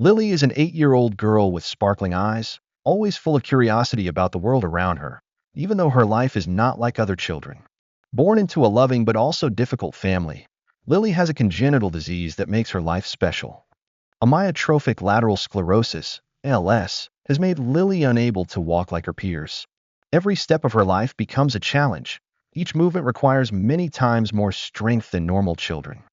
Lily is an 8-year-old girl with sparkling eyes, always full of curiosity about the world around her, even though her life is not like other children. Born into a loving but also difficult family, Lily has a congenital disease that makes her life special. Amyotrophic lateral sclerosis, ALS, has made Lily unable to walk like her peers. Every step of her life becomes a challenge. Each movement requires many times more strength than normal children.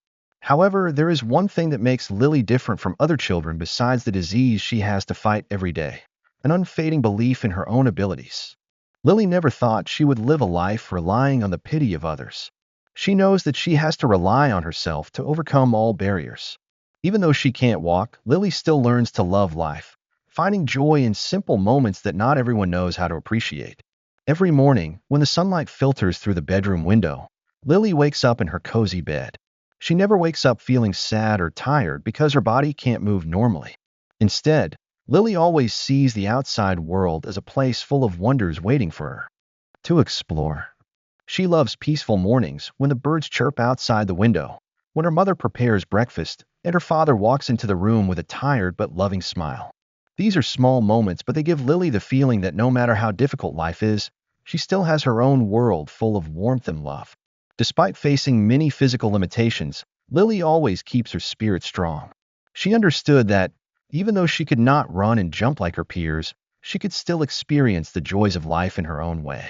However, there is one thing that makes Lily different from other children besides the disease she has to fight every day: an unfading belief in her own abilities. Lily never thought she would live a life relying on the pity of others. She knows that she has to rely on herself to overcome all barriers. Even though she can't walk, Lily still learns to love life, finding joy in simple moments that not everyone knows how to appreciate. Every morning, when the sunlight filters through the bedroom window, Lily wakes up in her cozy bed. She never wakes up feeling sad or tired because her body can't move normally. Instead, Lily always sees the outside world as a place full of wonders waiting for her to explore. She loves peaceful mornings when the birds chirp outside the window, when her mother prepares breakfast, and her father walks into the room with a tired but loving smile. These are small moments, but they give Lily the feeling that no matter how difficult life is, she still has her own world full of warmth and love. Despite facing many physical limitations, Lily always keeps her spirit strong. She understood that, even though she could not run and jump like her peers, she could still experience the joys of life in her own way.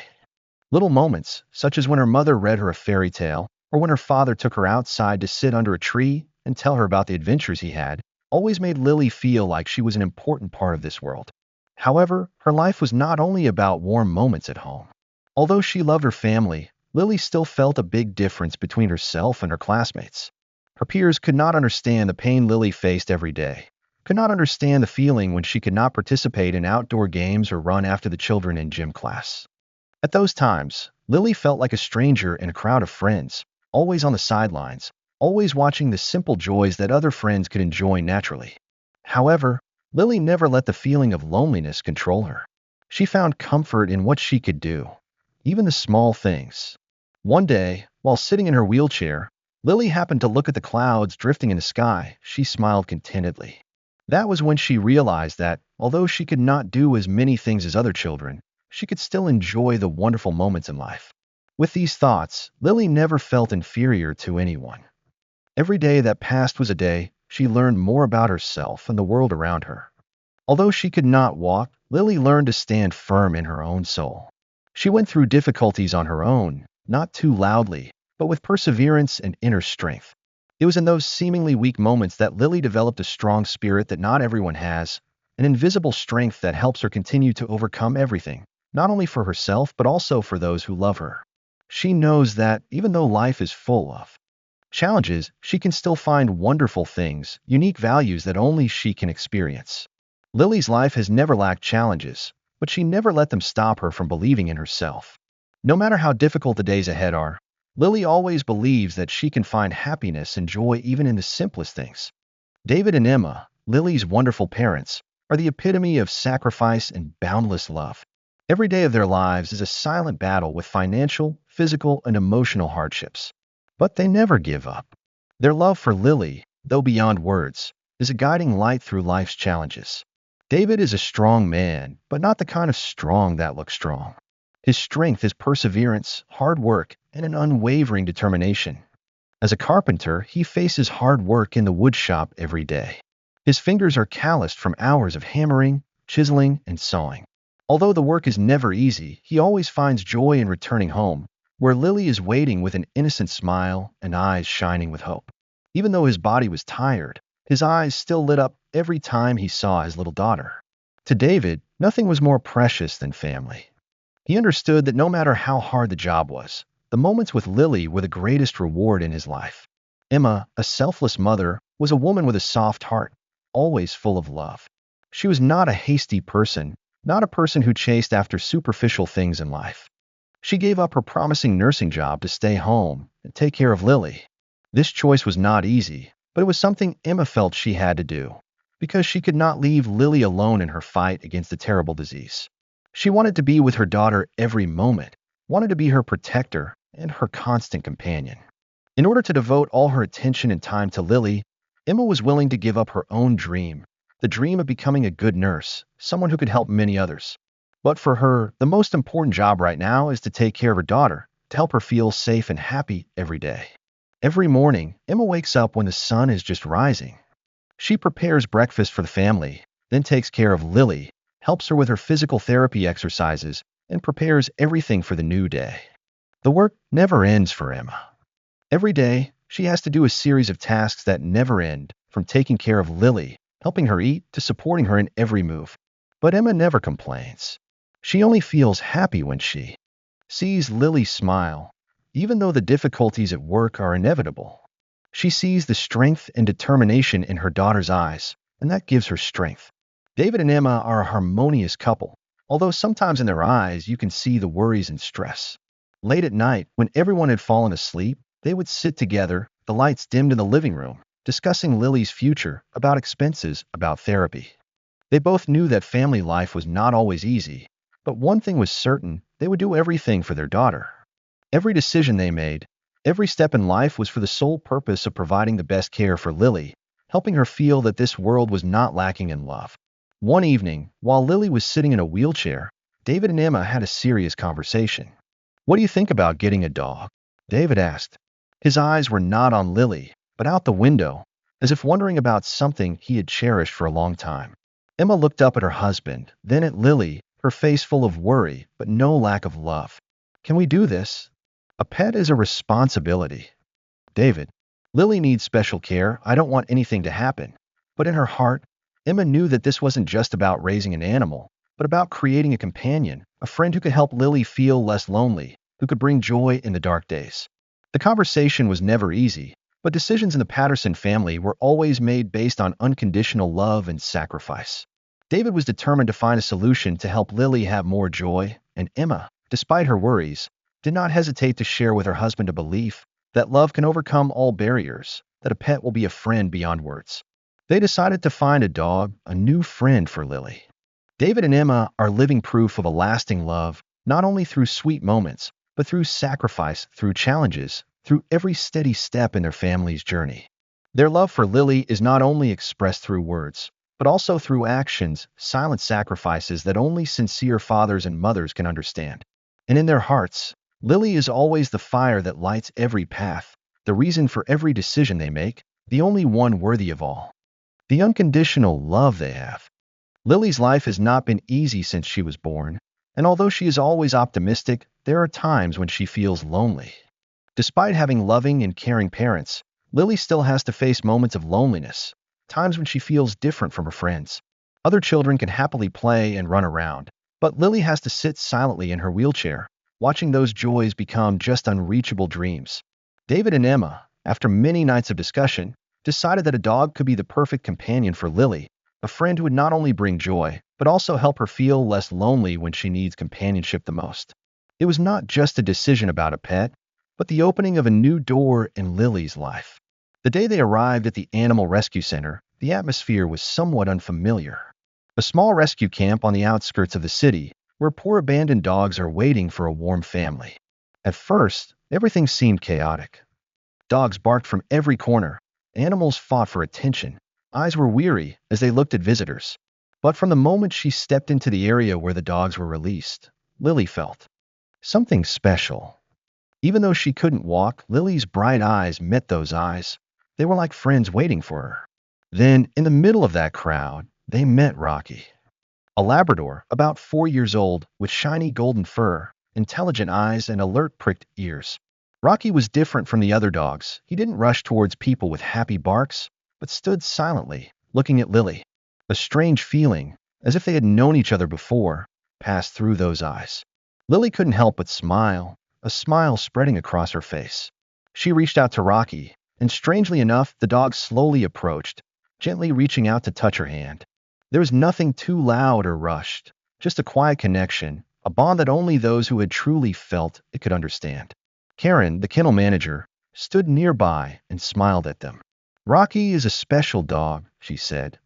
Little moments, such as when her mother read her a fairy tale, or when her father took her outside to sit under a tree and tell her about the adventures he had, always made Lily feel like she was an important part of this world. However, her life was not only about warm moments at home. Although she loved her family, Lily still felt a big difference between herself and her classmates. Her peers could not understand the pain Lily faced every day, could not understand the feeling when she could not participate in outdoor games or run after the children in gym class. At those times, Lily felt like a stranger in a crowd of friends, always on the sidelines, always watching the simple joys that other friends could enjoy naturally. However, Lily never let the feeling of loneliness control her. She found comfort in what she could do, even the small things. One day, while sitting in her wheelchair, Lily happened to look at the clouds drifting in the sky. She smiled contentedly. That was when she realized that, although she could not do as many things as other children, she could still enjoy the wonderful moments in life. With these thoughts, Lily never felt inferior to anyone. Every day that passed was a day she learned more about herself and the world around her. Although she could not walk, Lily learned to stand firm in her own soul. She went through difficulties on her own, not too loudly, but with perseverance and inner strength. It was in those seemingly weak moments that Lily developed a strong spirit that not everyone has, an invisible strength that helps her continue to overcome everything, not only for herself but also for those who love her. She knows that, even though life is full of challenges, she can still find wonderful things, unique values that only she can experience. Lily's life has never lacked challenges, but she never let them stop her from believing in herself. No matter how difficult the days ahead are, Lily always believes that she can find happiness and joy even in the simplest things. David and Emma, Lily's wonderful parents, are the epitome of sacrifice and boundless love. Every day of their lives is a silent battle with financial, physical, and emotional hardships. But they never give up. Their love for Lily, though beyond words, is a guiding light through life's challenges. David is a strong man, but not the kind of strong that looks strong. His strength is perseverance, hard work, and an unwavering determination. As a carpenter, he faces hard work in the wood shop every day. His fingers are calloused from hours of hammering, chiseling, and sawing. Although the work is never easy, he always finds joy in returning home, where Lily is waiting with an innocent smile and eyes shining with hope. Even though his body was tired, his eyes still lit up every time he saw his little daughter. To David, nothing was more precious than family. He understood that no matter how hard the job was, the moments with Lily were the greatest reward in his life. Emma, a selfless mother, was a woman with a soft heart, always full of love. She was not a hasty person, not a person who chased after superficial things in life. She gave up her promising nursing job to stay home and take care of Lily. This choice was not easy, but it was something Emma felt she had to do, because she could not leave Lily alone in her fight against the terrible disease. She wanted to be with her daughter every moment, wanted to be her protector and her constant companion. In order to devote all her attention and time to Lily, Emma was willing to give up her own dream, the dream of becoming a good nurse, someone who could help many others. But for her, the most important job right now is to take care of her daughter, to help her feel safe and happy every day. Every morning, Emma wakes up when the sun is just rising. She prepares breakfast for the family, then takes care of Lily, helps her with her physical therapy exercises, and prepares everything for the new day. The work never ends for Emma. Every day, she has to do a series of tasks that never end, from taking care of Lily, helping her eat, to supporting her in every move. But Emma never complains. She only feels happy when she sees Lily smile, even though the difficulties at work are inevitable. She sees the strength and determination in her daughter's eyes, and that gives her strength. David and Emma are a harmonious couple, although sometimes in their eyes you can see the worries and stress. Late at night, when everyone had fallen asleep, they would sit together, the lights dimmed in the living room, discussing Lily's future, about expenses, about therapy. They both knew that family life was not always easy, but one thing was certain: they would do everything for their daughter. Every decision they made, every step in life was for the sole purpose of providing the best care for Lily, helping her feel that this world was not lacking in love. One evening, while Lily was sitting in a wheelchair, David and Emma had a serious conversation. "What do you think about getting a dog?" David asked. His eyes were not on Lily, but out the window, as if wondering about something he had cherished for a long time. Emma looked up at her husband, then at Lily, her face full of worry, but no lack of love. "Can we do this? A pet is a responsibility." David: "Lily needs special care. I don't want anything to happen." But in her heart, Emma knew that this wasn't just about raising an animal, but about creating a companion, a friend who could help Lily feel less lonely, who could bring joy in the dark days. The conversation was never easy, but decisions in the Patterson family were always made based on unconditional love and sacrifice. David was determined to find a solution to help Lily have more joy, and Emma, despite her worries, did not hesitate to share with her husband a belief that love can overcome all barriers, that a pet will be a friend beyond words. They decided to find a dog, a new friend for Lily. David and Emma are living proof of a lasting love, not only through sweet moments, but through sacrifice, through challenges, through every steady step in their family's journey. Their love for Lily is not only expressed through words, but also through actions, silent sacrifices that only sincere fathers and mothers can understand. And in their hearts, Lily is always the fire that lights every path, the reason for every decision they make, the only one worthy of all. The unconditional love they have. Lily's life has not been easy since she was born, and although she is always optimistic, there are times when she feels lonely. Despite having loving and caring parents, Lily still has to face moments of loneliness, times when she feels different from her friends. Other children can happily play and run around, but Lily has to sit silently in her wheelchair, watching those joys become just unreachable dreams. David and Emma, after many nights of discussion, decided that a dog could be the perfect companion for Lily, a friend who would not only bring joy, but also help her feel less lonely when she needs companionship the most. It was not just a decision about a pet, but the opening of a new door in Lily's life. The day they arrived at the Animal Rescue Center, the atmosphere was somewhat unfamiliar. A small rescue camp on the outskirts of the city, where poor abandoned dogs are waiting for a warm family. At first, everything seemed chaotic. Dogs barked from every corner, animals fought for attention, eyes were weary as they looked at visitors. But from the moment she stepped into the area where the dogs were released, Lily felt something special. Even though she couldn't walk, Lily's bright eyes met those eyes. They were like friends waiting for her. Then, in the middle of that crowd, they met Rocky. A Labrador, about 4 years old, with shiny golden fur, intelligent eyes, and alert pricked ears. Rocky was different from the other dogs. He didn't rush towards people with happy barks, but stood silently, looking at Lily. A strange feeling, as if they had known each other before, passed through those eyes. Lily couldn't help but smile, a smile spreading across her face. She reached out to Rocky, and strangely enough, the dog slowly approached, gently reaching out to touch her hand. There was nothing too loud or rushed, just a quiet connection, a bond that only those who had truly felt it could understand. Karen, the kennel manager, stood nearby and smiled at them. "Rocky is a special dog," she said.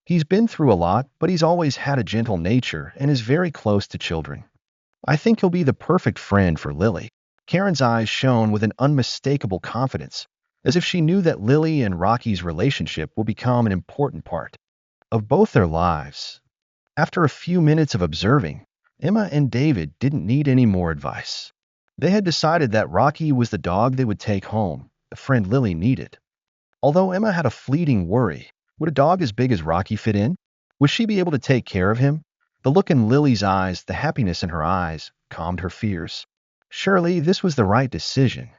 "He's been through a lot, but he's always had a gentle nature and is very close to children. I think he'll be the perfect friend for Lily." Karen's eyes shone with an unmistakable confidence, as if she knew that Lily and Rocky's relationship will become an important part. of both their lives. After a few minutes of observing, Emma and David didn't need any more advice. They had decided that Rocky was the dog they would take home, the friend Lily needed. Although Emma had a fleeting worry, would a dog as big as Rocky fit in? Would she be able to take care of him? The look in Lily's eyes, the happiness in her eyes, calmed her fears. Surely this was the right decision.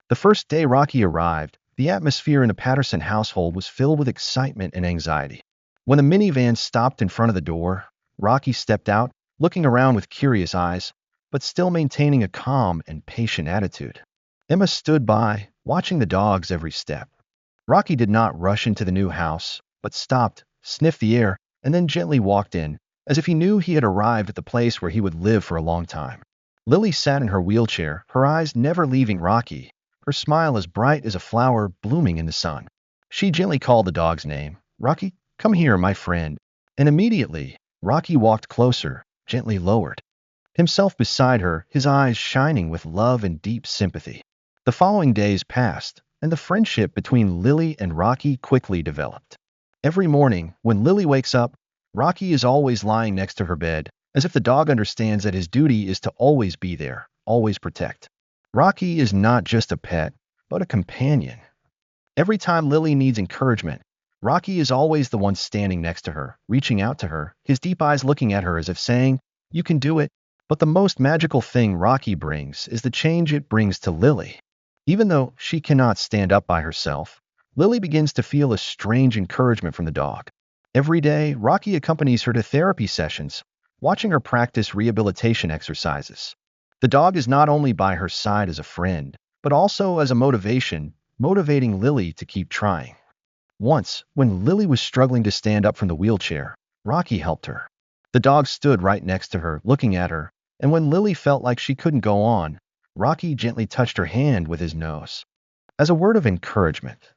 The first day Rocky arrived, the atmosphere in the Patterson household was filled with excitement and anxiety. When the minivan stopped in front of the door, Rocky stepped out, looking around with curious eyes, but still maintaining a calm and patient attitude. Emma stood by, watching the dog's every step. Rocky did not rush into the new house, but stopped, sniffed the air, and then gently walked in, as if he knew he had arrived at the place where he would live for a long time. Lily sat in her wheelchair, her eyes never leaving Rocky, her smile as bright as a flower blooming in the sun. She gently called the dog's name. "Rocky, come here, my friend." And immediately, Rocky walked closer, gently lowered himself beside her, his eyes shining with love and deep sympathy. The following days passed, and the friendship between Lily and Rocky quickly developed. Every morning, when Lily wakes up, Rocky is always lying next to her bed, as if the dog understands that his duty is to always be there, always protect. Rocky is not just a pet, but a companion. Every time Lily needs encouragement, Rocky is always the one standing next to her, reaching out to her, his deep eyes looking at her as if saying, "You can do it." But the most magical thing Rocky brings is the change it brings to Lily. Even though she cannot stand up by herself, Lily begins to feel a strange encouragement from the dog. Every day, Rocky accompanies her to therapy sessions, watching her practice rehabilitation exercises. The dog is not only by her side as a friend, but also as a motivation, motivating Lily to keep trying. Once, when Lily was struggling to stand up from the wheelchair, Rocky helped her. The dog stood right next to her, looking at her, and when Lily felt like she couldn't go on, Rocky gently touched her hand with his nose, as a word of encouragement.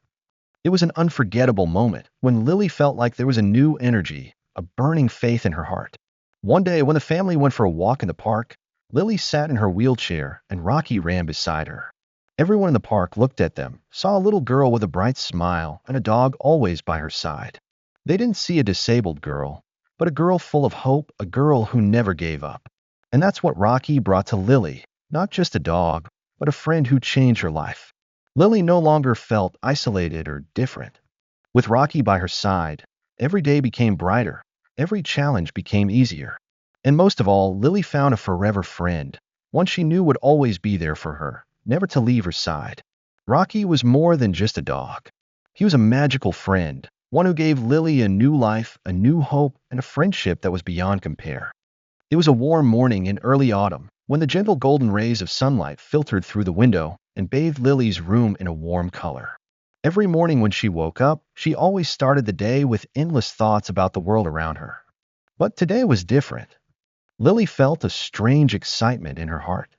It was an unforgettable moment when Lily felt like there was a new energy, a burning faith in her heart. One day, when the family went for a walk in the park, Lily sat in her wheelchair and Rocky ran beside her. Everyone in the park looked at them, saw a little girl with a bright smile and a dog always by her side. They didn't see a disabled girl, but a girl full of hope, a girl who never gave up. And that's what Rocky brought to Lily, not just a dog, but a friend who changed her life. Lily no longer felt isolated or different. With Rocky by her side, every day became brighter, every challenge became easier. And most of all, Lily found a forever friend, one she knew would always be there for her, never to leave her side. Rocky was more than just a dog. He was a magical friend, one who gave Lily a new life, a new hope, and a friendship that was beyond compare. It was a warm morning in early autumn, when the gentle golden rays of sunlight filtered through the window and bathed Lily's room in a warm color. Every morning when she woke up, she always started the day with endless thoughts about the world around her. But today was different. Lily felt a strange excitement in her heart.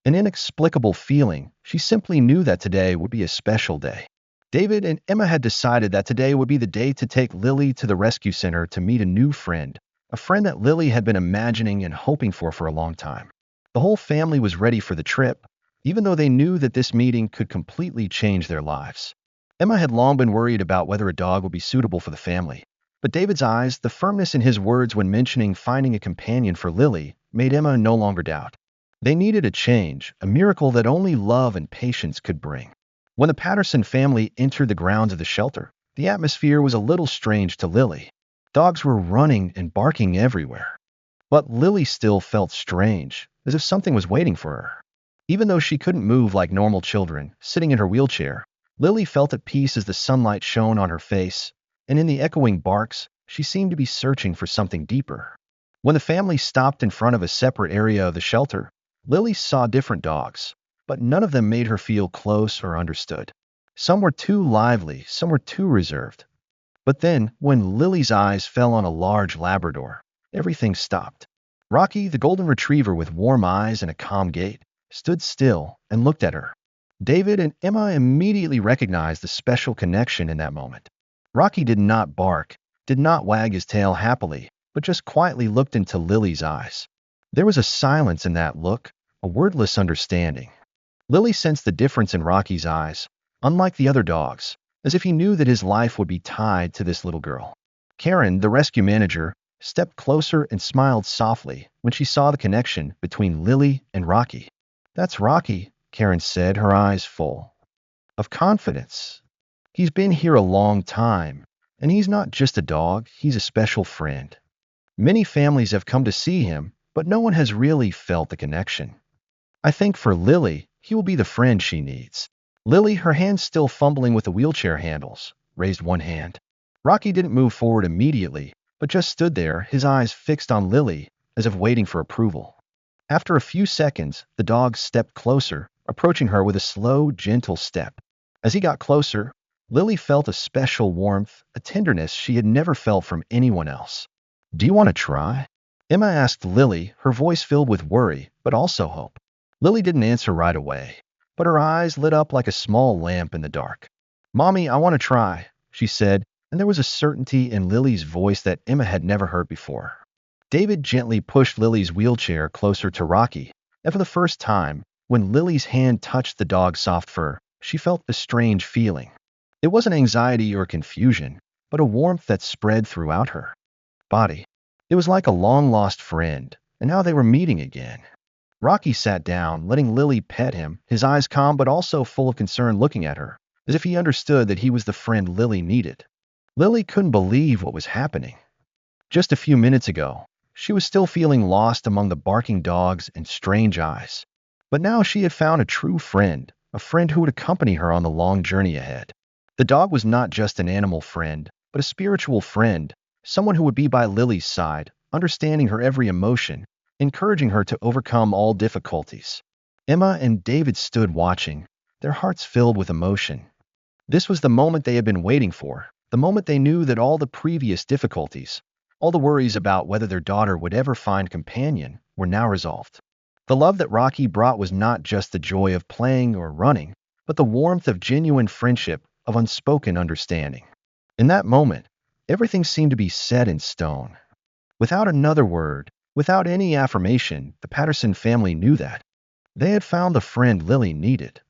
An inexplicable feeling. She simply knew that today would be a special day. David and Emma had decided that today would be the day to take Lily to the rescue center to meet a new friend, a friend that Lily had been imagining and hoping for a long time. The whole family was ready for the trip, even though they knew that this meeting could completely change their lives. Emma had long been worried about whether a dog would be suitable for the family, but David's eyes, the firmness in his words when mentioning finding a companion for Lily, made Emma no longer doubt. They needed a change, a miracle that only love and patience could bring. When the Patterson family entered the grounds of the shelter, the atmosphere was a little strange to Lily. Dogs were running and barking everywhere. But Lily still felt strange, as if something was waiting for her. Even though she couldn't move like normal children, sitting in her wheelchair, Lily felt at peace as the sunlight shone on her face, and in the echoing barks, she seemed to be searching for something deeper. When the family stopped in front of a separate area of the shelter, Lily saw different dogs, but none of them made her feel close or understood. Some were too lively, some were too reserved. But then, when Lily's eyes fell on a large Labrador, everything stopped. Rocky, the golden retriever with warm eyes and a calm gait, stood still and looked at her. David and Emma immediately recognized the special connection in that moment. Rocky did not bark, did not wag his tail happily, but just quietly looked into Lily's eyes. There was a silence in that look, a wordless understanding. Lily sensed the difference in Rocky's eyes, unlike the other dogs, as if he knew that his life would be tied to this little girl. Karen, the rescue manager, stepped closer and smiled softly when she saw the connection between Lily and Rocky. That's Rocky, Karen said, her eyes full of confidence. He's been here a long time, and he's not just a dog, he's a special friend. Many families have come to see him, but no one has really felt the connection. I think for Lily, he will be the friend she needs. Lily, her hands still fumbling with the wheelchair handles, raised one hand. Rocky didn't move forward immediately, but just stood there, his eyes fixed on Lily, as if waiting for approval. After a few seconds, the dog stepped closer, approaching her with a slow, gentle step. As he got closer, Lily felt a special warmth, a tenderness she had never felt from anyone else. Do you want to try? Emma asked Lily, her voice filled with worry, but also hope. Lily didn't answer right away, but her eyes lit up like a small lamp in the dark. Mommy, I want to try, she said, and there was a certainty in Lily's voice that Emma had never heard before. David gently pushed Lily's wheelchair closer to Rocky, and for the first time, when Lily's hand touched the dog's soft fur, she felt a strange feeling. It wasn't anxiety or confusion, but a warmth that spread throughout her body. It was like a long-lost friend, and now they were meeting again. Rocky sat down, letting Lily pet him, his eyes calm but also full of concern looking at her, as if he understood that he was the friend Lily needed. Lily couldn't believe what was happening. Just a few minutes ago, she was still feeling lost among the barking dogs and strange eyes. But now she had found a true friend, a friend who would accompany her on the long journey ahead. The dog was not just an animal friend, but a spiritual friend, someone who would be by Lily's side, understanding her every emotion, encouraging her to overcome all difficulties. Emma and David stood watching, their hearts filled with emotion. This was the moment they had been waiting for, the moment they knew that all the previous difficulties, all the worries about whether their daughter would ever find companion, were now resolved. The love that Rocky brought was not just the joy of playing or running, but the warmth of genuine friendship, of unspoken understanding. In that moment, everything seemed to be set in stone. Without another word, without any affirmation, the Patterson family knew that they had found the friend Lily needed.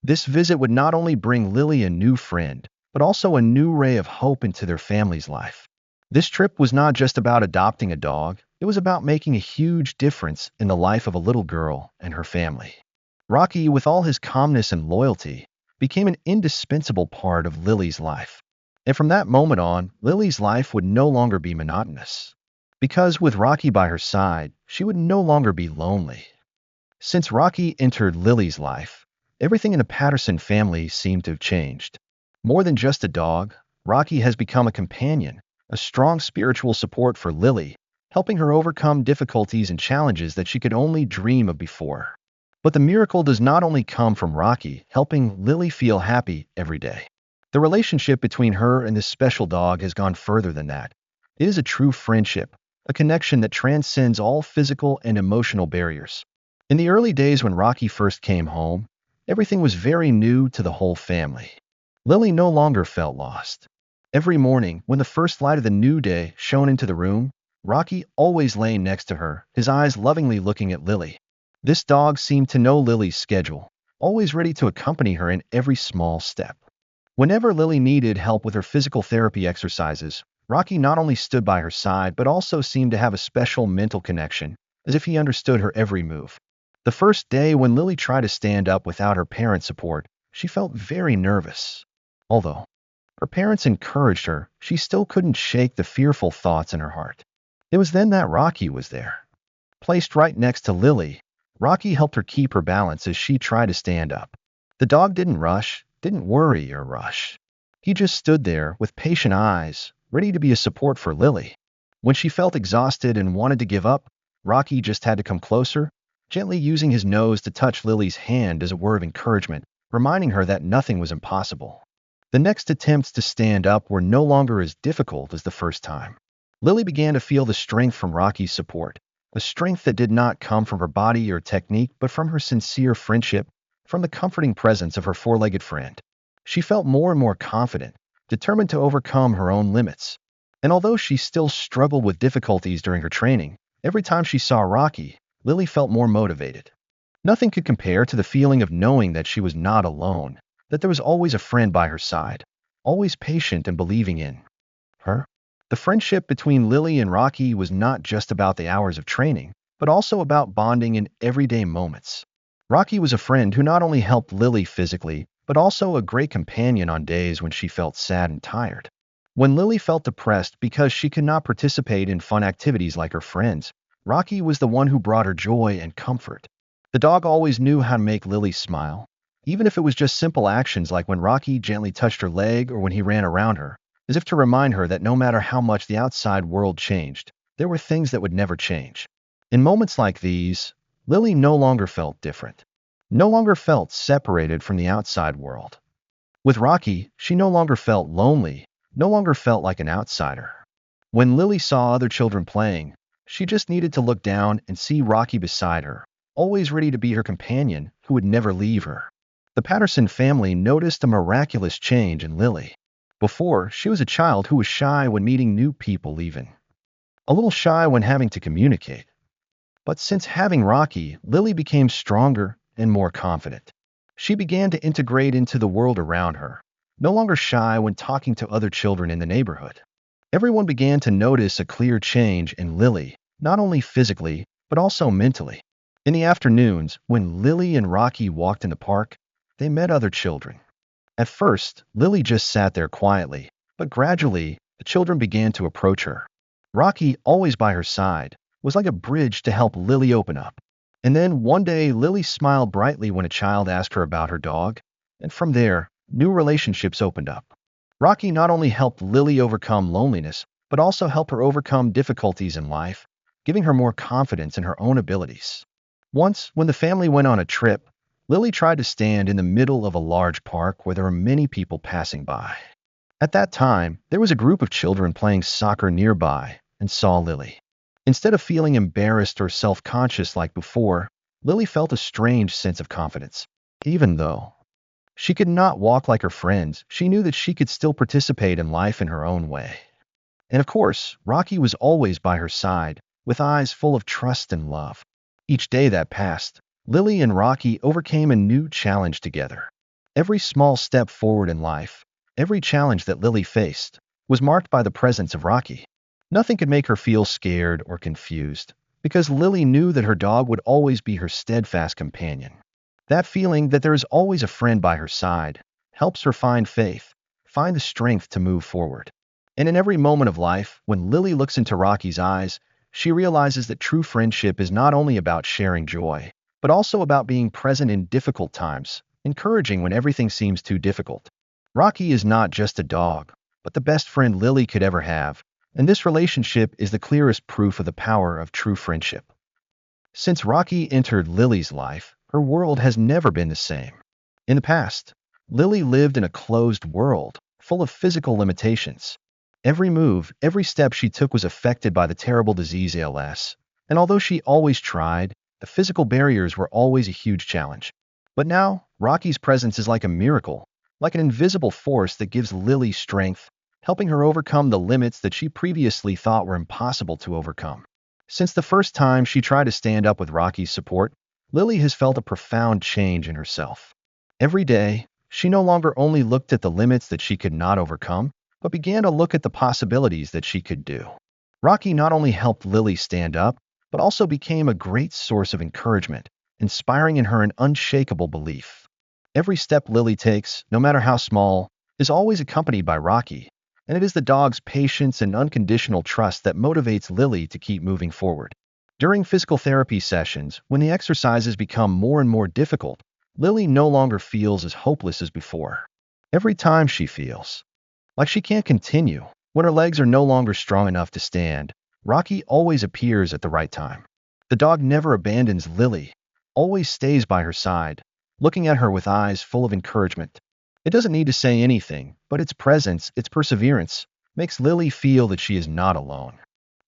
This visit would not only bring Lily a new friend, but also a new ray of hope into their family's life. This trip was not just about adopting a dog, it was about making a huge difference in the life of a little girl and her family. Rocky, with all his calmness and loyalty, became an indispensable part of Lily's life. And from that moment on, Lily's life would no longer be monotonous. Because with Rocky by her side, she would no longer be lonely. Since Rocky entered Lily's life, everything in the Patterson family seemed to have changed. More than just a dog, Rocky has become a companion, a strong spiritual support for Lily, helping her overcome difficulties and challenges that she could only dream of before. But the miracle does not only come from Rocky helping Lily feel happy every day. The relationship between her and this special dog has gone further than that. It is a true friendship, a connection that transcends all physical and emotional barriers. In the early days when Rocky first came home, everything was very new to the whole family. Lily no longer felt lost. Every morning, when the first light of the new day shone into the room, Rocky always lay next to her, his eyes lovingly looking at Lily. This dog seemed to know Lily's schedule, always ready to accompany her in every small step. Whenever Lily needed help with her physical therapy exercises, Rocky not only stood by her side but also seemed to have a special mental connection, as if he understood her every move. The first day when Lily tried to stand up without her parents' support, she felt very nervous. Although her parents encouraged her, she still couldn't shake the fearful thoughts in her heart. It was then that Rocky was there. Placed right next to Lily, Rocky helped her keep her balance as she tried to stand up. The dog didn't rush, didn't worry or rush. He just stood there with patient eyes, ready to be a support for Lily. When she felt exhausted and wanted to give up, Rocky just had to come closer, gently using his nose to touch Lily's hand as a word of encouragement, reminding her that nothing was impossible. The next attempts to stand up were no longer as difficult as the first time. Lily began to feel the strength from Rocky's support, a strength that did not come from her body or technique, but from her sincere friendship, from the comforting presence of her four-legged friend. She felt more and more confident, determined to overcome her own limits. And although she still struggled with difficulties during her training, every time she saw Rocky, Lily felt more motivated. Nothing could compare to the feeling of knowing that she was not alone, that there was always a friend by her side, always patient and believing in her. The friendship between Lily and Rocky was not just about the hours of training, but also about bonding in everyday moments. Rocky was a friend who not only helped Lily physically, but also a great companion on days when she felt sad and tired. When Lily felt depressed because she could not participate in fun activities like her friends, Rocky was the one who brought her joy and comfort. The dog always knew how to make Lily smile, even if it was just simple actions like when Rocky gently touched her leg or when he ran around her, as if to remind her that no matter how much the outside world changed, there were things that would never change. In moments like these, Lily no longer felt different, no longer felt separated from the outside world. With Rocky, she no longer felt lonely, no longer felt like an outsider. When Lily saw other children playing, she just needed to look down and see Rocky beside her, always ready to be her companion who would never leave her. The Patterson family noticed a miraculous change in Lily. Before, she was a child who was shy when meeting new people even. A little shy when having to communicate. But since having Rocky, Lily became stronger and more confident. She began to integrate into the world around her, no longer shy when talking to other children in the neighborhood. Everyone began to notice a clear change in Lily, not only physically, but also mentally. In the afternoons, when Lily and Rocky walked in the park, they met other children. At first, Lily just sat there quietly, but gradually, the children began to approach her. Rocky, always by her side, was like a bridge to help Lily open up. And then one day, Lily smiled brightly when a child asked her about her dog, and from there, new relationships opened up. Rocky not only helped Lily overcome loneliness, but also helped her overcome difficulties in life, giving her more confidence in her own abilities. Once, when the family went on a trip, Lily tried to stand in the middle of a large park where there were many people passing by. At that time, there was a group of children playing soccer nearby and saw Lily. Instead of feeling embarrassed or self-conscious like before, Lily felt a strange sense of confidence. Even though she could not walk like her friends, she knew that she could still participate in life in her own way. And of course, Rocky was always by her side, with eyes full of trust and love. Each day that passed, Lily and Rocky overcame a new challenge together. Every small step forward in life, every challenge that Lily faced, was marked by the presence of Rocky. Nothing could make her feel scared or confused, because Lily knew that her dog would always be her steadfast companion. That feeling that there is always a friend by her side helps her find faith, find the strength to move forward. And in every moment of life, when Lily looks into Rocky's eyes, she realizes that true friendship is not only about sharing joy, but also about being present in difficult times, encouraging when everything seems too difficult. Rocky is not just a dog, but the best friend Lily could ever have, and this relationship is the clearest proof of the power of true friendship. Since Rocky entered Lily's life, her world has never been the same. In the past, Lily lived in a closed world, full of physical limitations. Every move, every step she took was affected by the terrible disease ALS, and although she always tried, the physical barriers were always a huge challenge. But now, Rocky's presence is like a miracle, like an invisible force that gives Lily strength, helping her overcome the limits that she previously thought were impossible to overcome. Since the first time she tried to stand up with Rocky's support, Lily has felt a profound change in herself. Every day, she no longer only looked at the limits that she could not overcome, but began to look at the possibilities that she could do. Rocky not only helped Lily stand up, but also became a great source of encouragement, inspiring in her an unshakable belief. Every step Lily takes, no matter how small, is always accompanied by Rocky, and it is the dog's patience and unconditional trust that motivates Lily to keep moving forward. During physical therapy sessions, when the exercises become more and more difficult, Lily no longer feels as hopeless as before. Every time she feels like she can't continue, when her legs are no longer strong enough to stand, Rocky always appears at the right time. The dog never abandons Lily, always stays by her side, looking at her with eyes full of encouragement. It doesn't need to say anything, but its presence, its perseverance, makes Lily feel that she is not alone.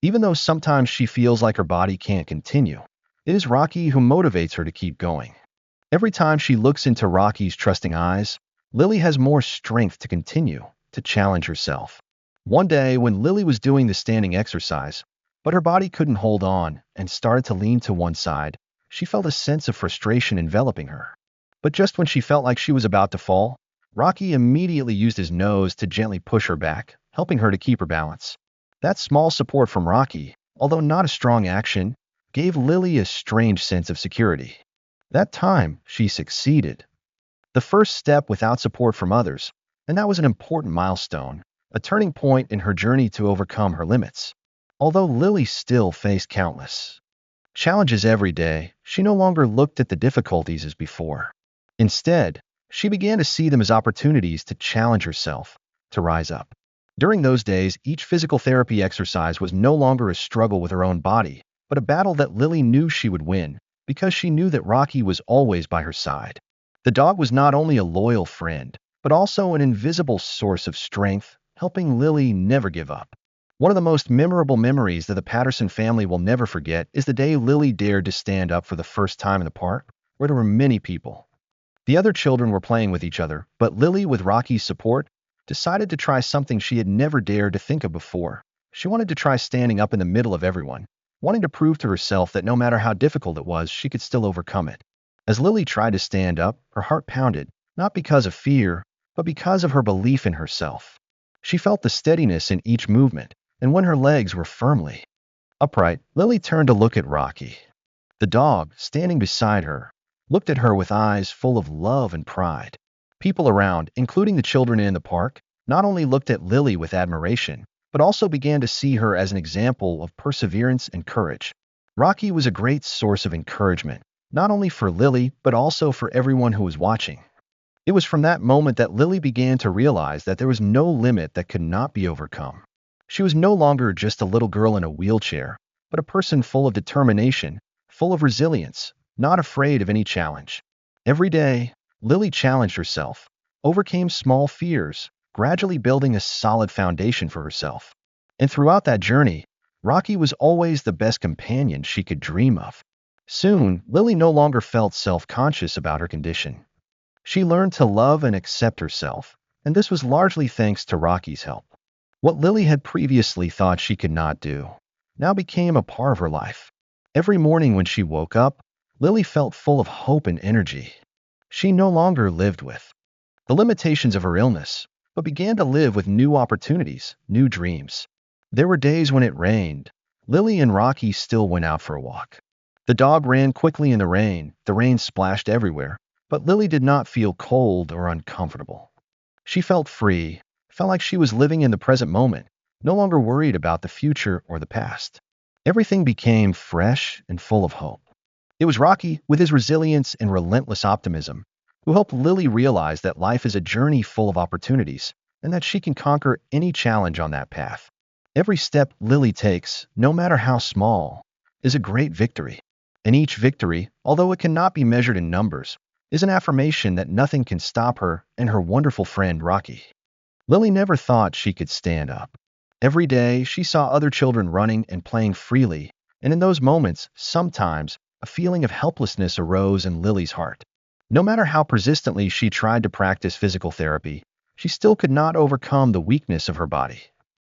Even though sometimes she feels like her body can't continue, it is Rocky who motivates her to keep going. Every time she looks into Rocky's trusting eyes, Lily has more strength to continue, to challenge herself. One day, when Lily was doing the standing exercise, but her body couldn't hold on and started to lean to one side, she felt a sense of frustration enveloping her. But just when she felt like she was about to fall, Rocky immediately used his nose to gently push her back, helping her to keep her balance. That small support from Rocky, although not a strong action, gave Lily a strange sense of security. That time, she succeeded. The first step without support from others, and that was an important milestone, a turning point in her journey to overcome her limits. Although Lily still faced countless challenges every day, she no longer looked at the difficulties as before. Instead, she began to see them as opportunities to challenge herself, to rise up. During those days, each physical therapy exercise was no longer a struggle with her own body, but a battle that Lily knew she would win, because she knew that Rocky was always by her side. The dog was not only a loyal friend, but also an invisible source of strength, helping Lily never give up. One of the most memorable memories that the Patterson family will never forget is the day Lily dared to stand up for the first time in the park, where there were many people. The other children were playing with each other, but Lily, with Rocky's support, decided to try something she had never dared to think of before. She wanted to try standing up in the middle of everyone, wanting to prove to herself that no matter how difficult it was, she could still overcome it. As Lily tried to stand up, her heart pounded, not because of fear, but because of her belief in herself. She felt the steadiness in each movement, and when her legs were firmly upright, Lily turned to look at Rocky. The dog, standing beside her, looked at her with eyes full of love and pride. People around, including the children in the park, not only looked at Lily with admiration, but also began to see her as an example of perseverance and courage. Rocky was a great source of encouragement, not only for Lily, but also for everyone who was watching. It was from that moment that Lily began to realize that there was no limit that could not be overcome. She was no longer just a little girl in a wheelchair, but a person full of determination, full of resilience, not afraid of any challenge. Every day, Lily challenged herself, overcame small fears, gradually building a solid foundation for herself. And throughout that journey, Rocky was always the best companion she could dream of. Soon, Lily no longer felt self-conscious about her condition. She learned to love and accept herself, and this was largely thanks to Rocky's help. What Lily had previously thought she could not do now became a part of her life. Every morning when she woke up, Lily felt full of hope and energy. She no longer lived with the limitations of her illness, but began to live with new opportunities, new dreams. There were days when it rained. Lily and Rocky still went out for a walk. The dog ran quickly in the rain splashed everywhere, but Lily did not feel cold or uncomfortable. She felt free, felt like she was living in the present moment, no longer worried about the future or the past. Everything became fresh and full of hope. It was Rocky, with his resilience and relentless optimism, who helped Lily realize that life is a journey full of opportunities, and that she can conquer any challenge on that path. Every step Lily takes, no matter how small, is a great victory. And each victory, although it cannot be measured in numbers, is an affirmation that nothing can stop her and her wonderful friend Rocky. Lily never thought she could stand up. Every day, she saw other children running and playing freely, and in those moments, sometimes, a feeling of helplessness arose in Lily's heart. No matter how persistently she tried to practice physical therapy, she still could not overcome the weakness of her body.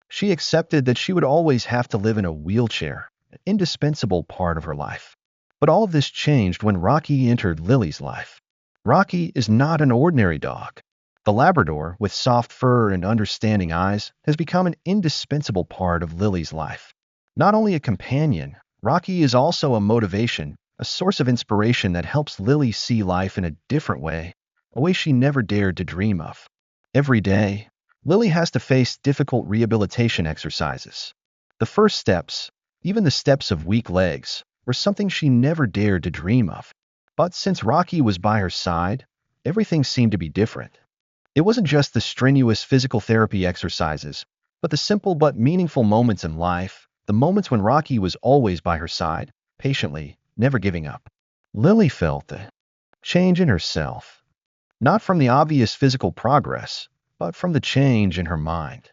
She accepted that she would always have to live in a wheelchair, an indispensable part of her life. But all of this changed when Rocky entered Lily's life. Rocky is not an ordinary dog. The Labrador, with soft fur and understanding eyes, has become an indispensable part of Lily's life. Not only a companion, Rocky is also a motivation, a source of inspiration that helps Lily see life in a different way, a way she never dared to dream of. Every day, Lily has to face difficult rehabilitation exercises. The first steps, even the steps of weak legs, were something she never dared to dream of. But since Rocky was by her side, everything seemed to be different. It wasn't just the strenuous physical therapy exercises, but the simple but meaningful moments in life, the moments when Rocky was always by her side, patiently, never giving up. Lily felt the change in herself, not from the obvious physical progress, but from the change in her mind.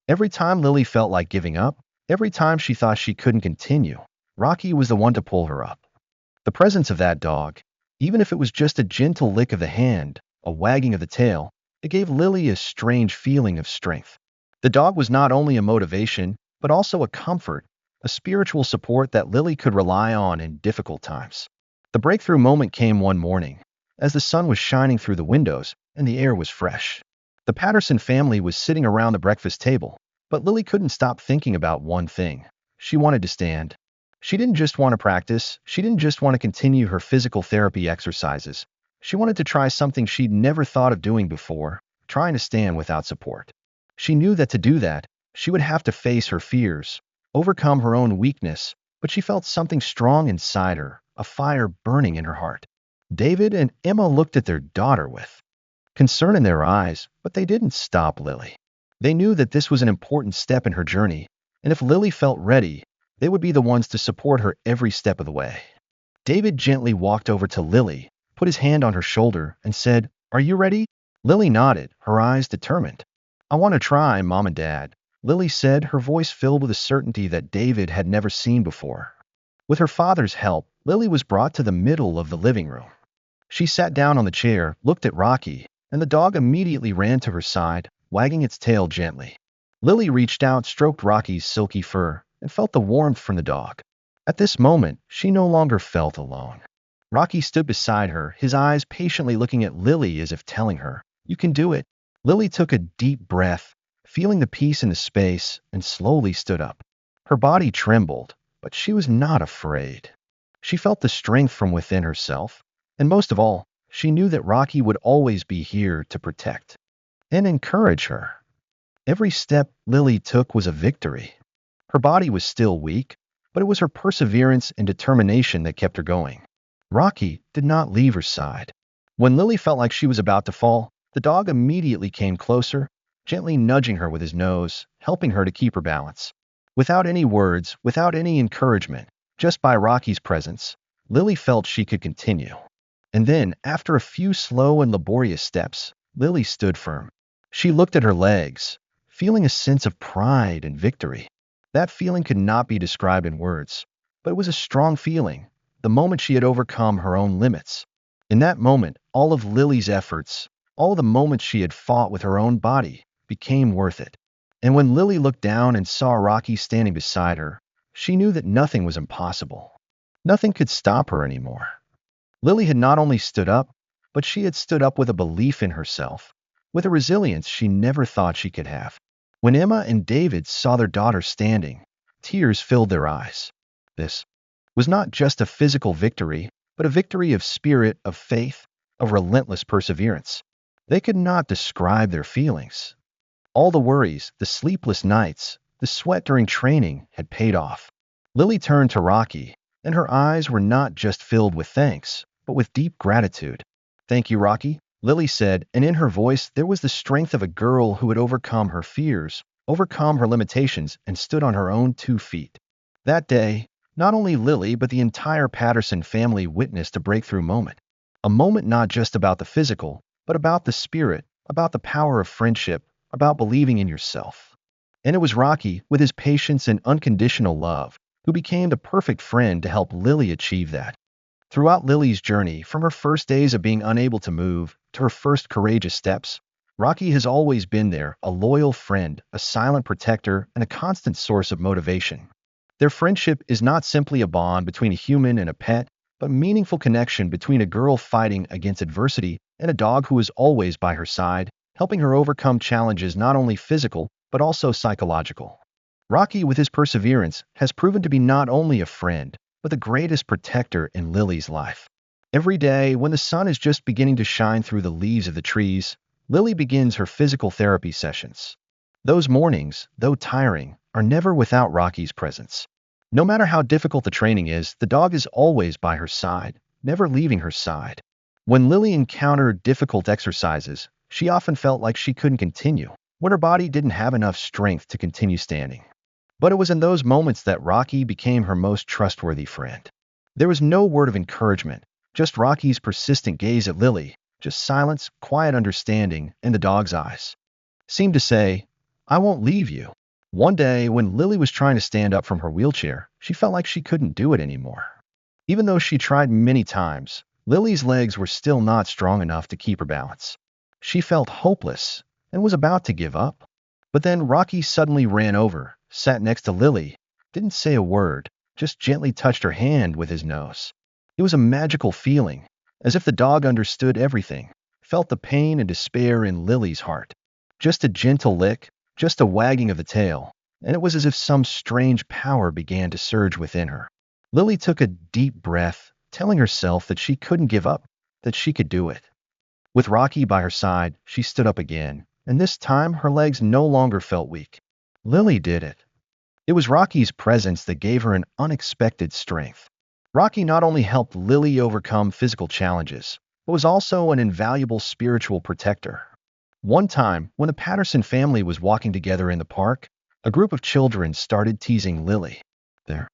Every time Lily felt like giving up, every time she thought she couldn't continue, Rocky was the one to pull her up. The presence of that dog, even if it was just a gentle lick of the hand, a wagging of the tail, it gave Lily a strange feeling of strength. The dog was not only a motivation, but also a comfort, a spiritual support that Lily could rely on in difficult times. The breakthrough moment came one morning, as the sun was shining through the windows and the air was fresh. The Patterson family was sitting around the breakfast table, But Lily couldn't stop thinking about one thing. She wanted to stand. She didn't just want to practice, she didn't just want to continue her physical therapy exercises. She wanted to try something she'd never thought of doing before, trying to stand without support. She knew that to do that, she would have to face her fears, overcome her own weakness, but she felt something strong inside her, a fire burning in her heart. David and Emma looked at their daughter with concern in their eyes, but they didn't stop Lily. They knew that this was an important step in her journey, and if Lily felt ready, they would be the ones to support her every step of the way. David gently walked over to Lily, put his hand on her shoulder, and said, "Are you ready?" Lily nodded, her eyes determined. "I want to try, Mom and Dad," Lily said, her voice filled with a certainty that David had never seen before. With her father's help, Lily was brought to the middle of the living room. She sat down on the chair, looked at Rocky, and the dog immediately ran to her side, wagging its tail gently. Lily reached out, stroked Rocky's silky fur, and felt the warmth from the dog. At this moment, she no longer felt alone. Rocky stood beside her, his eyes patiently looking at Lily as if telling her, "You can do it." Lily took a deep breath, feeling the peace in the space, and slowly stood up. Her body trembled, but she was not afraid. She felt the strength from within herself, and most of all, she knew that Rocky would always be here to protect and encourage her. Every step Lily took was a victory. Her body was still weak, but it was her perseverance and determination that kept her going. Rocky did not leave her side. When Lily felt like she was about to fall, the dog immediately came closer, gently nudging her with his nose, helping her to keep her balance. Without any words, without any encouragement, just by Rocky's presence, Lily felt she could continue. And then, after a few slow and laborious steps, Lily stood firm. She looked at her legs, feeling a sense of pride and victory. That feeling could not be described in words, but it was a strong feeling, the moment she had overcome her own limits. In that moment, all of Lily's efforts, all the moments she had fought with her own body, became worth it. And when Lily looked down and saw Rocky standing beside her, she knew that nothing was impossible. Nothing could stop her anymore. Lily had not only stood up, but she had stood up with a belief in herself, with a resilience she never thought she could have. When Emma and David saw their daughter standing, tears filled their eyes. This was not just a physical victory, but a victory of spirit, of faith, of relentless perseverance. They could not describe their feelings. All the worries, the sleepless nights, the sweat during training had paid off. Lily turned to Rocky, and her eyes were not just filled with thanks, but with deep gratitude. "Thank you, Rocky," Lily said, and in her voice there was the strength of a girl who had overcome her fears, overcome her limitations, and stood on her own 2 feet. That day, not only Lily but the entire Patterson family witnessed a breakthrough moment. A moment not just about the physical, but about the spirit, about the power of friendship, about believing in yourself. And it was Rocky, with his patience and unconditional love, who became the perfect friend to help Lily achieve that. Throughout Lily's journey, from her first days of being unable to move to her first courageous steps, Rocky has always been there, a loyal friend, a silent protector, and a constant source of motivation. Their friendship is not simply a bond between a human and a pet, but a meaningful connection between a girl fighting against adversity and a dog who is always by her side, helping her overcome challenges not only physical, but also psychological. Rocky, with his perseverance, has proven to be not only a friend, but the greatest protector in Lily's life. Every day, when the sun is just beginning to shine through the leaves of the trees, Lily begins her physical therapy sessions. Those mornings, though tiring, are never without Rocky's presence. No matter how difficult the training is, the dog is always by her side, never leaving her side. When Lily encountered difficult exercises, she often felt like she couldn't continue, when her body didn't have enough strength to continue standing. But it was in those moments that Rocky became her most trustworthy friend. There was no word of encouragement, just Rocky's persistent gaze at Lily, just silence, quiet understanding, in the dog's eyes. Seemed to say, "I won't leave you." One day, when Lily was trying to stand up from her wheelchair, she felt like she couldn't do it anymore. Even though she tried many times, Lily's legs were still not strong enough to keep her balance. She felt hopeless and was about to give up. But then Rocky suddenly ran over, sat next to Lily, didn't say a word, just gently touched her hand with his nose. It was a magical feeling, as if the dog understood everything, felt the pain and despair in Lily's heart. Just a gentle lick, just a wagging of the tail, and it was as if some strange power began to surge within her. Lily took a deep breath, telling herself that she couldn't give up, that she could do it. With Rocky by her side, she stood up again, and this time her legs no longer felt weak. Lily did it. It was Rocky's presence that gave her an unexpected strength. Rocky not only helped Lily overcome physical challenges, but was also an invaluable spiritual protector. One time, when the Patterson family was walking together in the park, a group of children started teasing Lily. Their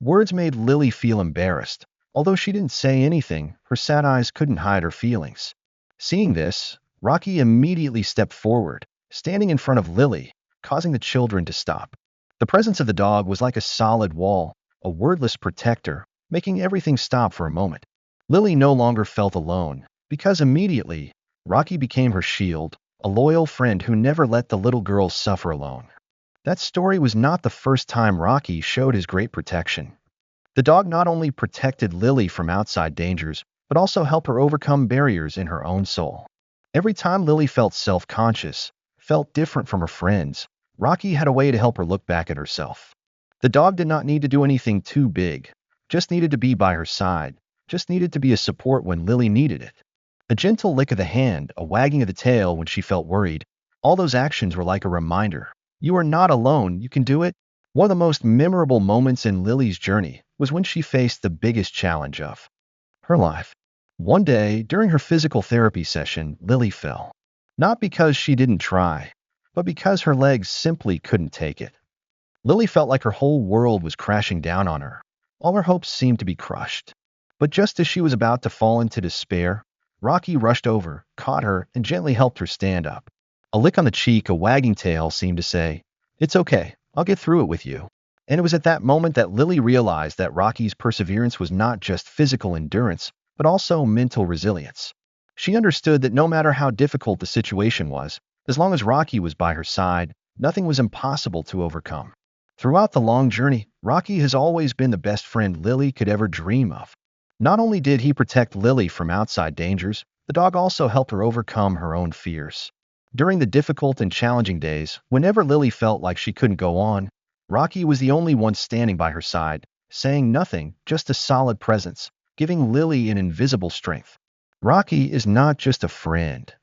words made Lily feel embarrassed. Although she didn't say anything, her sad eyes couldn't hide her feelings. Seeing this, Rocky immediately stepped forward, standing in front of Lily, causing the children to stop. The presence of the dog was like a solid wall, a wordless protector, making everything stop for a moment. Lily no longer felt alone, because immediately, Rocky became her shield, a loyal friend who never let the little girl suffer alone. That story was not the first time Rocky showed his great protection. The dog not only protected Lily from outside dangers, but also helped her overcome barriers in her own soul. Every time Lily felt self-conscious, felt different from her friends, Rocky had a way to help her look back at herself. The dog did not need to do anything too big, just needed to be by her side, just needed to be a support when Lily needed it. A gentle lick of the hand, a wagging of the tail when she felt worried, all those actions were like a reminder. You are not alone, you can do it. One of the most memorable moments in Lily's journey was when she faced the biggest challenge of her life. One day, during her physical therapy session, Lily fell. Not because she didn't try, but because her legs simply couldn't take it. Lily felt like her whole world was crashing down on her. All her hopes seemed to be crushed. But just as she was about to fall into despair, Rocky rushed over, caught her, and gently helped her stand up. A lick on the cheek, a wagging tail seemed to say, "It's okay, I'll get through it with you." And it was at that moment that Lily realized that Rocky's perseverance was not just physical endurance, but also mental resilience. She understood that no matter how difficult the situation was, as long as Rocky was by her side, nothing was impossible to overcome. Throughout the long journey, Rocky has always been the best friend Lily could ever dream of. Not only did he protect Lily from outside dangers, the dog also helped her overcome her own fears. During the difficult and challenging days, whenever Lily felt like she couldn't go on, Rocky was the only one standing by her side, saying nothing, just a solid presence, giving Lily an invisible strength. Rocky is not just a friend,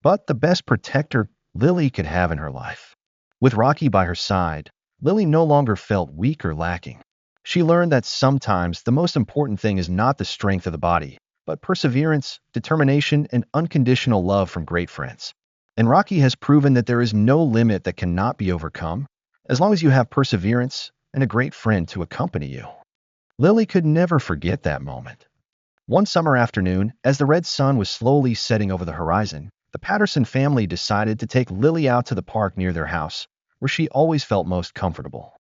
but the best protector Lily could have in her life. With Rocky by her side, Lily no longer felt weak or lacking. She learned that sometimes the most important thing is not the strength of the body, but perseverance, determination, and unconditional love from great friends. And Rocky has proven that there is no limit that cannot be overcome, as long as you have perseverance and a great friend to accompany you. Lily could never forget that moment. One summer afternoon, as the red sun was slowly setting over the horizon, the Patterson family decided to take Lily out to the park near their house, where she always felt most comfortable.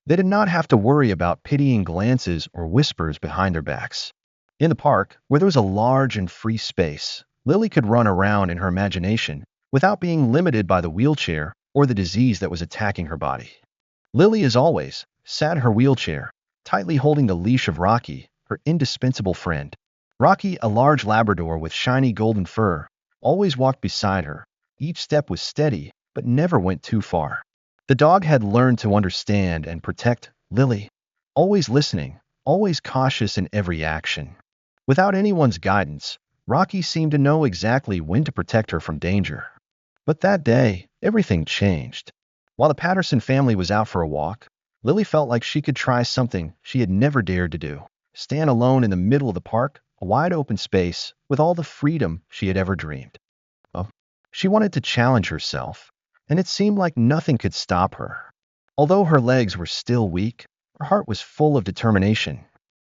They did not have to worry about pitying glances or whispers behind their backs. In the park, where there was a large and free space, Lily could run around in her imagination without being limited by the wheelchair or the disease that was attacking her body. Lily, as always, sat in her wheelchair, tightly holding the leash of Rocky, her indispensable friend. Rocky, a large Labrador with shiny golden fur, always walked beside her. Each step was steady, but never went too far. The dog had learned to understand and protect Lily, always listening, always cautious in every action. Without anyone's guidance, Rocky seemed to know exactly when to protect her from danger. But that day, everything changed. While the Patterson family was out for a walk, Lily felt like she could try something she had never dared to do. Stand alone in the middle of the park, a wide open space, with all the freedom she had ever dreamed of. She wanted to challenge herself, and it seemed like nothing could stop her. Although her legs were still weak, her heart was full of determination.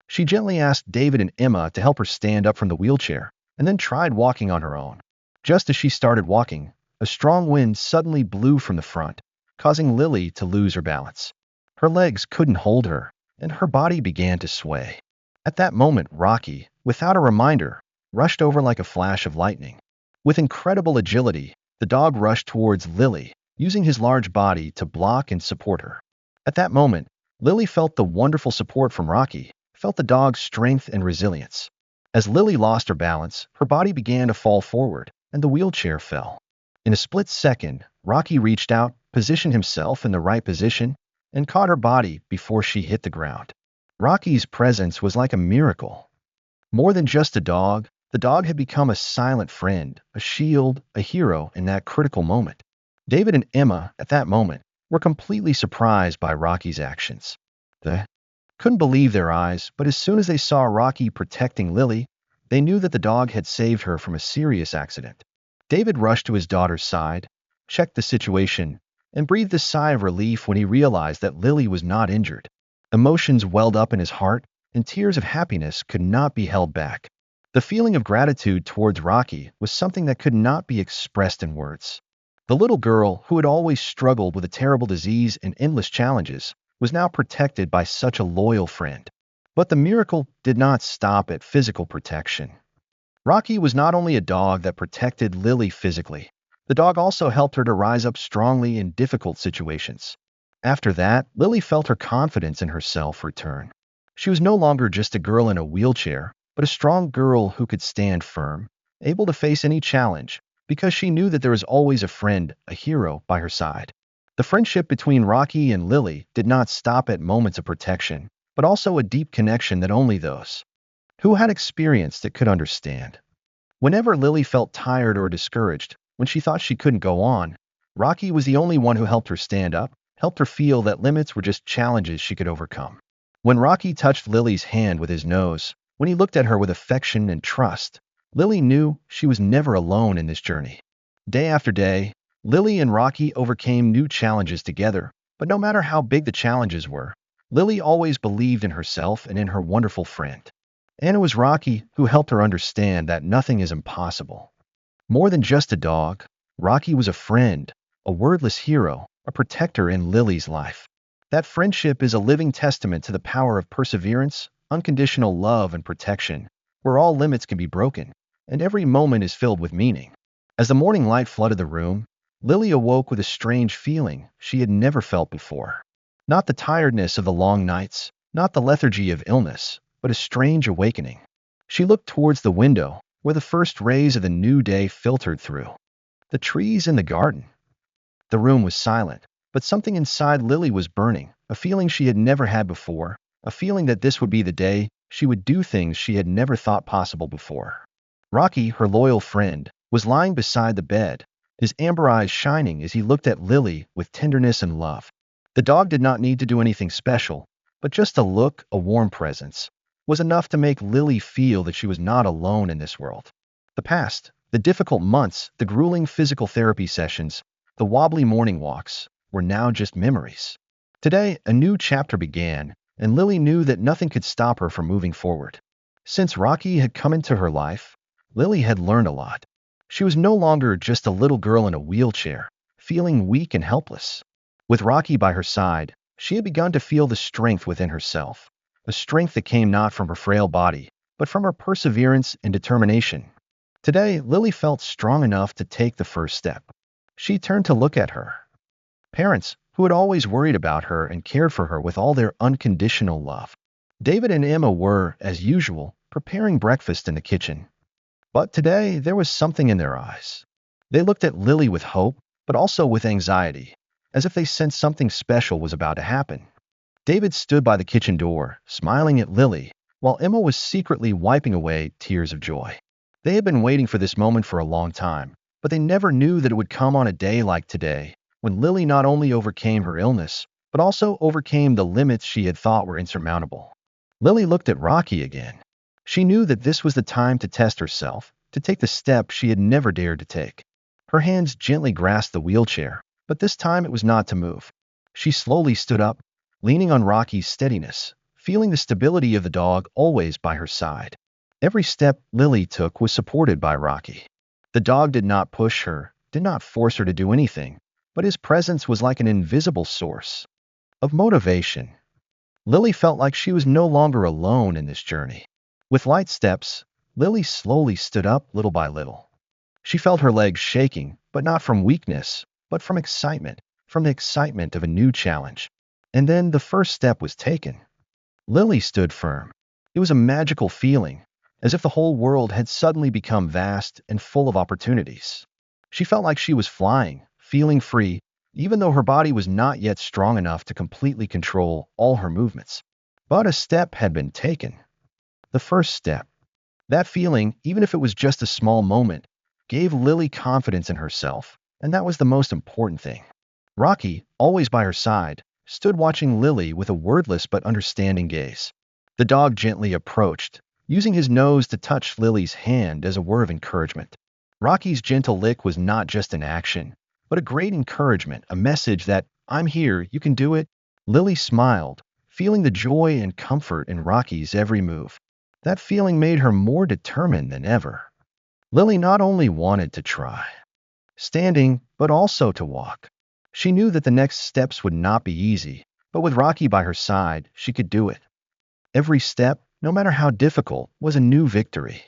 She gently asked David and Emma to help her stand up from the wheelchair, and then tried walking on her own. Just as she started walking, a strong wind suddenly blew from the front, causing Lily to lose her balance. Her legs couldn't hold her, and her body began to sway. At that moment, Rocky, without a reminder, rushed over like a flash of lightning. With incredible agility, the dog rushed towards Lily, using his large body to block and support her. At that moment, Lily felt the wonderful support from Rocky, felt the dog's strength and resilience. As Lily lost her balance, her body began to fall forward, and the wheelchair fell. In a split second, Rocky reached out, positioned himself in the right position, and caught her body before she hit the ground. Rocky's presence was like a miracle. More than just a dog, the dog had become a silent friend, a shield, a hero in that critical moment. David and Emma, at that moment, were completely surprised by Rocky's actions. They couldn't believe their eyes, but as soon as they saw Rocky protecting Lily, they knew that the dog had saved her from a serious accident. David rushed to his daughter's side, checked the situation, and breathed a sigh of relief when he realized that Lily was not injured. Emotions welled up in his heart, and tears of happiness could not be held back. The feeling of gratitude towards Rocky was something that could not be expressed in words. The little girl, who had always struggled with a terrible disease and endless challenges, was now protected by such a loyal friend. But the miracle did not stop at physical protection. Rocky was not only a dog that protected Lily physically, the dog also helped her to rise up strongly in difficult situations. After that, Lily felt her confidence in herself return. She was no longer just a girl in a wheelchair, but a strong girl who could stand firm, able to face any challenge, because she knew that there was always a friend, a hero, by her side. The friendship between Rocky and Lily did not stop at moments of protection, but also a deep connection that only those who had experienced it could understand. Whenever Lily felt tired or discouraged, when she thought she couldn't go on, Rocky was the only one who helped her stand up, helped her feel that limits were just challenges she could overcome. When Rocky touched Lily's hand with his nose, when he looked at her with affection and trust, Lily knew she was never alone in this journey. Day after day, Lily and Rocky overcame new challenges together, but no matter how big the challenges were, Lily always believed in herself and in her wonderful friend. And it was Rocky who helped her understand that nothing is impossible. More than just a dog, Rocky was a friend, a wordless hero, a protector in Lily's life. That friendship is a living testament to the power of perseverance, unconditional love, and protection, where all limits can be broken, and every moment is filled with meaning. As the morning light flooded the room, Lily awoke with a strange feeling she had never felt before. Not the tiredness of the long nights, not the lethargy of illness, but a strange awakening. She looked towards the window, where the first rays of the new day filtered through. The trees in the garden. The room was silent, but something inside Lily was burning, a feeling she had never had before, a feeling that this would be the day she would do things she had never thought possible before. Rocky, her loyal friend, was lying beside the bed, his amber eyes shining as he looked at Lily with tenderness and love. The dog did not need to do anything special, but just a look, a warm presence, was enough to make Lily feel that she was not alone in this world. The past, the difficult months, the grueling physical therapy sessions, the wobbly morning walks, were now just memories. Today, a new chapter began, and Lily knew that nothing could stop her from moving forward. Since Rocky had come into her life, Lily had learned a lot. She was no longer just a little girl in a wheelchair, feeling weak and helpless. With Rocky by her side, she had begun to feel the strength within herself, a strength that came not from her frail body, but from her perseverance and determination. Today, Lily felt strong enough to take the first step. She turned to look at her parents, who had always worried about her and cared for her with all their unconditional love. David and Emma were, as usual, preparing breakfast in the kitchen. But today, there was something in their eyes. They looked at Lily with hope, but also with anxiety, as if they sensed something special was about to happen. David stood by the kitchen door, smiling at Lily, while Emma was secretly wiping away tears of joy. They had been waiting for this moment for a long time, but they never knew that it would come on a day like today, when Lily not only overcame her illness, but also overcame the limits she had thought were insurmountable. Lily looked at Rocky again. She knew that this was the time to test herself, to take the step she had never dared to take. Her hands gently grasped the wheelchair, but this time it was not to move. She slowly stood up, leaning on Rocky's steadiness, feeling the stability of the dog always by her side. Every step Lily took was supported by Rocky. The dog did not push her, did not force her to do anything, but his presence was like an invisible source of motivation. Lily felt like she was no longer alone in this journey. With light steps, Lily slowly stood up little by little. She felt her legs shaking, but not from weakness, but from excitement, from the excitement of a new challenge. And then the first step was taken. Lily stood firm. It was a magical feeling, as if the whole world had suddenly become vast and full of opportunities. She felt like she was flying, feeling free, even though her body was not yet strong enough to completely control all her movements. But a step had been taken. The first step. That feeling, even if it was just a small moment, gave Lily confidence in herself, and that was the most important thing. Rocky, always by her side, stood watching Lily with a wordless but understanding gaze. The dog gently approached, using his nose to touch Lily's hand as a word of encouragement. Rocky's gentle lick was not just an action, but a great encouragement, a message that, "I'm here, you can do it." Lily smiled, feeling the joy and comfort in Rocky's every move. That feeling made her more determined than ever. Lily not only wanted to try standing, but also to walk. She knew that the next steps would not be easy, but with Rocky by her side, she could do it. Every step, no matter how difficult, was a new victory.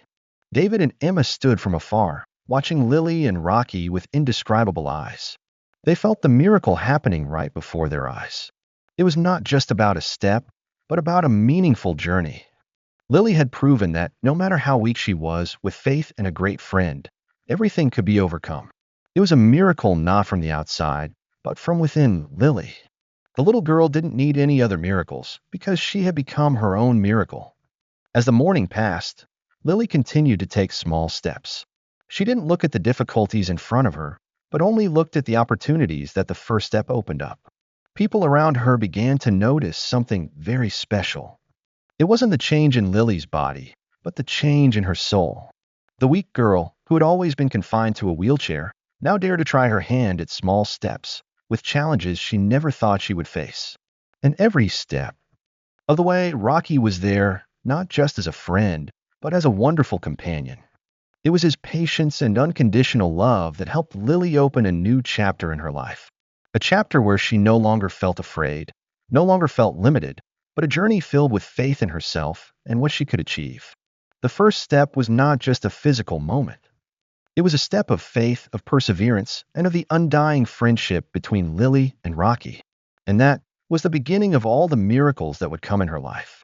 David and Emma stood from afar, watching Lily and Rocky with indescribable eyes. They felt the miracle happening right before their eyes. It was not just about a step, but about a meaningful journey. Lily had proven that, no matter how weak she was, with faith and a great friend, everything could be overcome. It was a miracle not from the outside, but from within Lily. The little girl didn't need any other miracles, because she had become her own miracle. As the morning passed, Lily continued to take small steps. She didn't look at the difficulties in front of her, but only looked at the opportunities that the first step opened up. People around her began to notice something very special. It wasn't the change in Lily's body, but the change in her soul. The weak girl, who had always been confined to a wheelchair, now dared to try her hand at small steps, with challenges she never thought she would face. And every step of the way, Rocky was there, not just as a friend, but as a wonderful companion. It was his patience and unconditional love that helped Lily open a new chapter in her life. A chapter where she no longer felt afraid, no longer felt limited, but a journey filled with faith in herself and what she could achieve. The first step was not just a physical moment. It was a step of faith, of perseverance, and of the undying friendship between Lily and Rocky. And that was the beginning of all the miracles that would come in her life.